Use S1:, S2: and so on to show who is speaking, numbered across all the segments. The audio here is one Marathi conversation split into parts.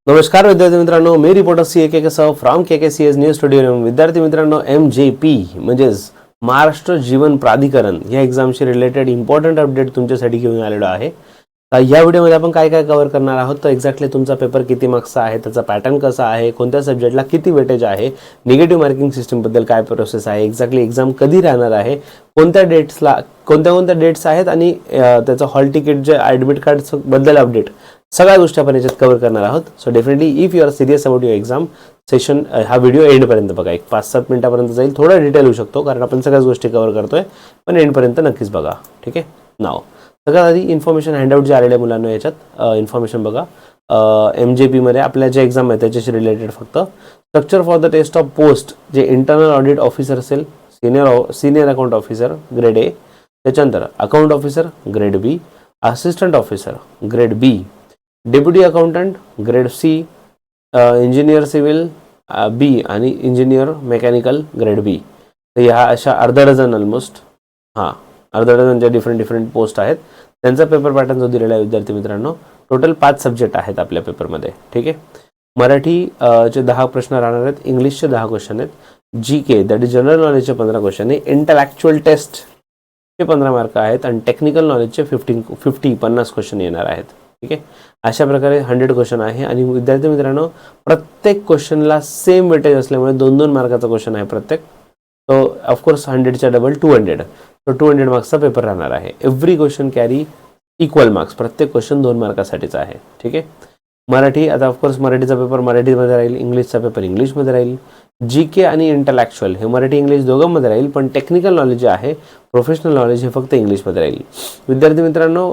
S1: नमस्कार विद्यार्थी मित्रांनो, मी रिपोर्टर CAK सह फ्रॉम KKCS न्यूज स्टुडिओ. विद्यार्थी मित्रांनो, MJP म्हणजेच महाराष्ट्र जीवन प्राधिकरण या एक्झामशी रिलेटेड इम्पॉर्टंट अपडेट तुमच्यासाठी घेऊन आलेलो आहे. या व्हिडिओमध्ये आपण काय काय कव्हर करणार आहोत, तर एक्झॅक्टली तुमचा पेपर किती मार्क्सचा आहे, त्याचा पॅटर्न कसा आहे, कोणत्या सब्जेक्टला किती वेटेज आहे, निगेटिव्ह मार्किंग सिस्टमबद्दल काय प्रोसेस आहे, एक्झॅक्टली एक्झाम कधी राहणार आहे, कोणत्या डेट्स आहेत आणि त्याचं हॉल तिकीट जे ॲडमिट कार्डबद्दल अपडेट, सगळ्या गोष्टी आपण याच्यात कव्हर करणार आहोत. So definitely if you are serious about your exam session, हा व्हिडिओ एंडपर्यंत बघा. एक 5-7 मिनिटापर्यंत जाईल, थोडा डिटेल होऊ शकतो कारण आपण सगळ्याच गोष्टी कव्हर करतोय, पण एंडपर्यंत नक्कीच बघा. ठीक आहे. नाव सगळ्यात आधी इन्फॉर्मेशन हँडआउट जे आलेले मुलांना याच्यात इन्फॉर्मेशन बघा. MJP मध्ये आपल्या जे एक्झाम आहे त्याच्याशी रिलेटेड फक्त structure for the test of post जे इंटरनल ऑडिट ऑफिसर असेल, senior account officer grade A, त्याच्यानंतर account officer grade B, assistant officer grade B, deputy accountant grade C, engineer civil B आणि इंजिनियर मेकॅनिकल ग्रेड B. तर ह्या अशा अर्धा डझन ऑलमोस्ट अर्धा डझन ज्या डिफरंट पोस्ट आहेत त्यांचा पेपर पॅटर्न जो दिलेला आहे विद्यार्थी मित्रांनो, टोटल 5 सब्जेक्ट आहेत आपल्या पेपरमध्ये. ठीक आहे. मराठी चे 10 प्रश्न राहणार आहेत, इंग्लिशचे 10 क्वेश्चन आहेत, GK दॅट इज जनरल नॉलेजचे 15 क्वेश्चन आहे, इंटलेक्च्युअल टेस्टचे 15 मार्क आहेत आणि टेक्निकल नॉलेजचे 50 क्वेश्चन येणार आहेत. ठीक आहे. अशा प्रकारे 100 क्वेश्चन आहे आणि विद्यार्थी मित्रांनो प्रत्येक क्वेश्चनला सेम वेटेज असल्यामुळे 2-2 मार्काचा क्वेश्चन आहे प्रत्येक. तो ऑफकोर्स 100च्या डबल 200, तो 200 मार्क्सचा पेपर राहणार आहे. Every question carry equal marks, प्रत्येक क्वेश्चन 2 मार्कासाठीचा आहे. ठीक आहे. मराठी, आता ऑफकोर्स मराठीचा पेपर मराठीमध्ये राहील, इंग्लिशचा पेपर इंग्लिशमध्ये राहील, GK आणि इंटलेक्च्युअल हे मराठी इंग्लिश दोघांमध्ये राहील, पण टेक्निकल नॉलेज जे आहे, प्रोफेशनल नॉलेज हे फक्त इंग्लिशमध्ये राहील. विद्यार्थी मित्रांनो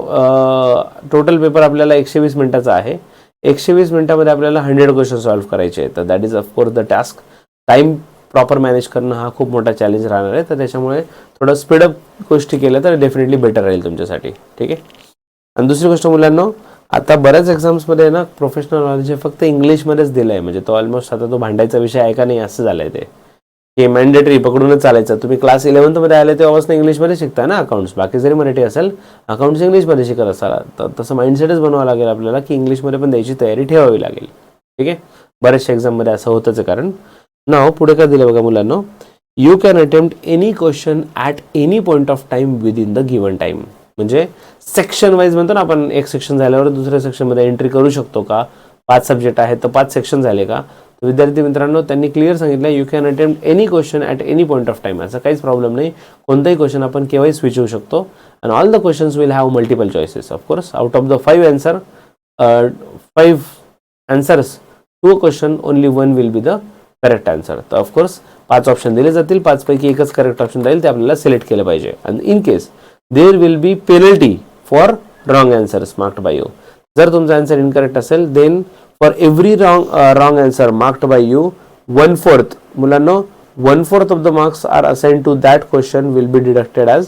S1: टोटल पेपर आपल्याला 120 मिनिटाचा आहे. 120 मिनिटामध्ये आपल्याला 100 क्वेश्चन सॉल्व्ह करायचे आहेत. तर that is of course the task. Time proper manage करणं हा खूप मोठा चॅलेंज राहणार आहे, तर त्याच्यामुळे थोडं स्पीडअप गोष्टी केल्या तर डेफिनेटली बेटर राहील तुमच्यासाठी. ठीक आहे. आणि दुसरी गोष्ट मुलांनो, आता बऱ्याच एक्झाम्समध्ये ना प्रोफेशनल नॉलेज हे फक्त इंग्लिशमध्येच दिलं आहे, म्हणजे तो ऑलमोस्ट आता तो भांडायचा विषय आहे का नाही असं झालं आहे. ते मॅन्डेटरी पकडूनच चालायचं. तुम्ही क्लास 11मध्ये आले तेव्हापासून इंग्लिशमध्ये शिकता ना अकाउंट्स, बाकी जरी मराठी असेल अकाउंट्स इंग्लिशमध्ये शिकत असाल तर तसं माइंडसेटच बनवावं लागेल आपल्याला की इंग्लिशमध्ये पण द्यायची तयारी ठेवावी लागेल. ठीक आहे. बऱ्याचशा एक्झाममध्ये असं होतंच आहे. कारण नाव पुढे काय दिलं बघा मुलांना, you can attempt any question at any point of time within the given time. म्हणजे सेक्शन वाईज म्हणतो ना आपण, एक सेक्शन झाल्यावर दुसऱ्या सेक्शनमध्ये एंट्री करू शकतो का. 5 सब्जेक्ट आहेत तर 5 सेक्शन झाले का. तर विद्यार्थी मित्रांनो त्यांनी क्लिअर सांगितलं, you can attempt any question at any point of time. असं काहीच प्रॉब्लेम नाही, कोणताही क्वेश्चन आपण केव्हाही स्विच होऊ शकतो. And all the questions will have multiple choices. Of course out of the 5 answers to a question only 1 will be the correct answer. तर ऑफकोर्स 5 ऑप्शन दिले जातील, 5 पैकी एकच करेक्ट ऑप्शन राहील, ते आपल्याला सिलेक्ट केलं पाहिजे. आणि in case there will be penalty for wrong answers marked by you. जर तुमचा आन्सर इनकरेक्ट असेल then for every wrong answer marked by you 1/4 मुलांनो 1/4 of the marks are assigned to that question will be deducted as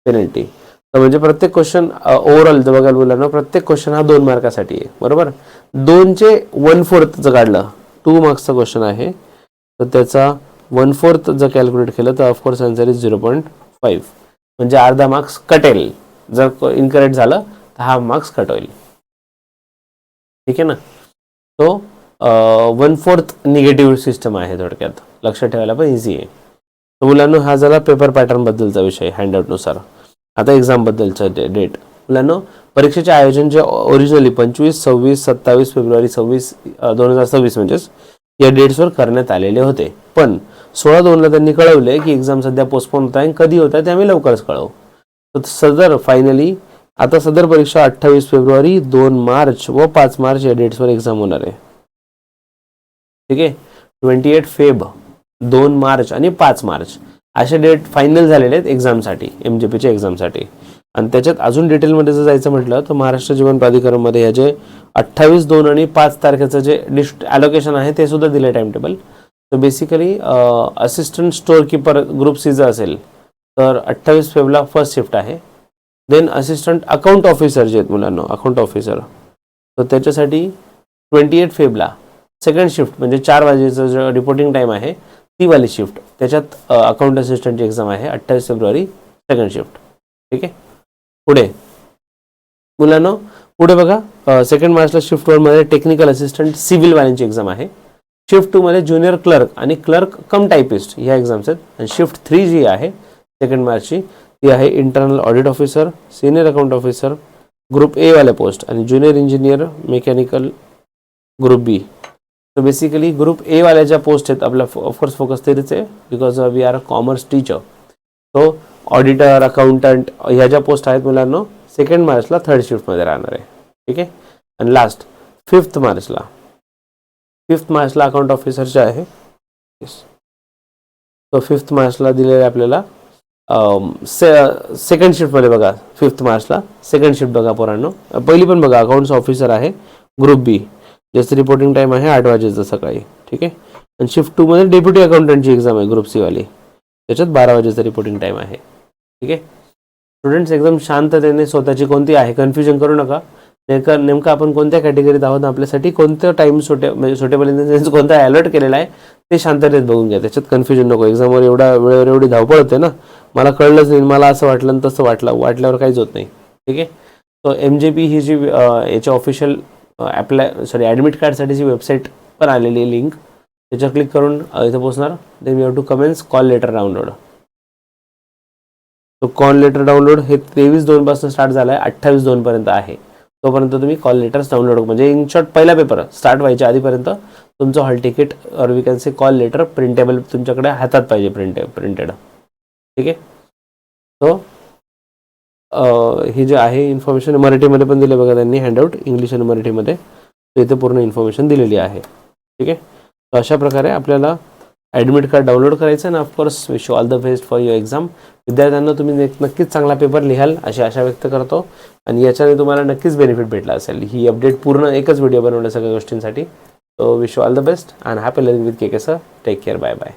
S1: penalty. तर म्हणजे प्रत्येक क्वेश्चन ओव्हरऑल जर बघायला मुलांना प्रत्येक क्वेश्चन हा 2 मार्कासाठी आहे. बरोबर. 2चे 1/4 जर काढलं 2 मार्क्सचा क्वेश्चन आहे तर त्याचा 1/4 जर कॅल्क्युलेट केलं तर ऑफकोर्स आन्सर इज 0.5. म्हणजे अर्धा मार्क्स कटेल. जर इनकरेक्ट झालं तर हा मार्क्स कट होईल. ठीक आहे ना. तो 1/4 निगेटिव्ह सिस्टम आहे, थोडक्यात लक्षात ठेवायला पण इझी आहे. तर मुलांनो हा झाला पेपर पॅटर्न बद्दलचा विषय हँडआउटनुसार. आता एक्झाम बद्दलचा डेट. मुलांनो परीक्षेचे आयोजन जे ओरिजिनली 25, 26, 27 फेब्रुवारी 2026 म्हणजेच या डेट्सवर करण्यात आलेले होते, पण 16/2ला त्यांनी कळवले की एक्झाम सध्या पोस्टपोन होत आहे आणि कधी होत आहे ते आम्ही लवकरच कळवू. तर फायनली आता सदर परीक्षा 28 फेब्रुवारी, 2 मार्च व 5 मार्च या डेट्सवर एक्झाम होणार आहे. ठीक आहे. 28 फेब, 2 मार्च आणि 5 मार्च असे डेट फायनल झालेले आहेत एक्झामसाठी, MJPच्या एक्झामसाठी. आणि त्याच्यात अजून डिटेलमध्ये जर जायचं म्हटलं तर महाराष्ट्र जीवन प्राधिकरणमध्ये या जे 28, 2 आणि 5 तारखेचं जे ॲलोकेशन आहे ते सुद्धा दिलं टाइम टेबल. तर basically assistant store keeper group C जर असेल तर 28 फेब्रुवारीला फर्स्ट शिफ्ट आहे. देन असिस्टंट अकाउंट ऑफिसर जे आहेत मुलांना, अकाउंट ऑफिसर, तर त्याच्यासाठी 28 फेब्रुवारीला सेकंड शिफ्ट म्हणजे 4 वाजेचं जे रिपोर्टिंग टाईम आहे ती वाली शिफ्ट, त्याच्यात अकाउंट असिस्टंटची एक्झाम आहे 28 फेब्रुवारी सेकंड शिफ्ट. ठीक आहे. पुढे मुलांना पुढे बघा सेकंड मार्चला शिफ्ट 1 मध्ये टेक्निकल असिस्टंट सिव्हिल वाल्यांची एक्झाम आहे. शिफ्ट 2 मध्ये ज्युनियर क्लर्क आणि क्लर्क कम टायपिस्ट ह्या एक्झाम्स आहेत. आणि शिफ्ट 3 जी आहे सेकंड मार्चची ती आहे internal audit officer, senior account officer, group A वाले पोस्ट आणि junior engineer mechanical group B. So basically group A वाल्या ज्या पोस्ट आहेत आपल्या ऑफकोर्स फोकस तेच आहे because we are a commerce teacher. So auditor accountant ह्या ज्या पोस्ट आहेत मुलांना सेकंड मार्चला थर्ड शिफ्टमध्ये राहणार आहे. ठीक आहे. आणि लास्ट फिफ्थ मार्चला अकाउंट ऑफिसरचे आहे. सो फिफ्थ मार्चला दिलेले आपल्याला सेकंड शिफ्टमध्ये बघा. फिफ्थ मार्चला सेकंड शिफ्ट बघा पोरांनो. पहिली पण बघा अकाउंट्स ऑफिसर आहे ग्रुप बी, ज्याचं रिपोर्टिंग टाईम आहे 8 वाजेचं सकाळी. ठीक आहे. आणि शिफ्ट 2 मध्ये डेप्युटी अकाउंटंटची एक्झाम आहे ग्रुप सी वाली, त्याच्यात 12 वाजेचं रिपोर्टिंग टाईम आहे. ठीक आहे. स्टुडंट्स एकदम शांततेने स्वतःची कोणती आहे कन्फ्युजन करू नका. नेमकं आपण कोणत्या कॅटेगरीत आहोत, आपल्यासाठी कोणतं टाईम म्हणजे सुटेबल इन द सेन्स कोणता अलर्ट केलेला आहे ते शांततेत बघून घ्या. त्याच्यात कन्फ्युजन नको. एक्झामवर वेळेवर एवढी धावपळ होते ना, मला कळलंच नाही, मला असं वाटलं आणि तसं वाटल्यावर काहीच होत नाही. ठीक आहे. सो MJP ही जी याच्या ऑफिशियल ॲडमिट कार्डसाठीची वेबसाईट पण आलेली आहे लिंक, त्याच्यावर क्लिक करून इथं पोहोचणार. Then you have to comments call letter download. तो कॉल लेटर डाउनलोड हे 23/2 पासून स्टार्ट झाला आहे, 28/2 पर्यंत आहे. तोपर्यंत तुम्ही कॉल लेटर्स डाउनलोड म्हणजे इन शॉर्ट पहिला पेपर स्टार्ट व्हायच्या आधीपर्यंत तुमचं hall ticket or we can say call letter printable तुमच्याकडे हातात पाहिजे प्रिंटेड. ठीक आहे. सो ही जे आहे इन्फॉर्मेशन मराठीमध्ये पण दिले बघा त्यांनी हँडआउट, इंग्लिश आणि मराठीमध्ये. तर इथे पूर्ण इन्फॉर्मेशन दिलेली आहे. ठीक आहे. तर अशा प्रकारे आपल्याला ॲडमिट कार्ड डाउनलोड करायचं आणि of course wish you all the best for your exam. विद्यार्थ्यांना तुम्ही नक्कीच चांगला पेपर लिहाल अशी आशा व्यक्त करतो आणि याच्याने तुम्हाला नक्कीच बेनिफिट भेटला असेल. ही अपडेट पूर्ण एकच व्हिडिओ बनवल्या सगळ्या गोष्टींसाठी. So wish you all the best and happy learning with KK sir. Take care. Bye bye.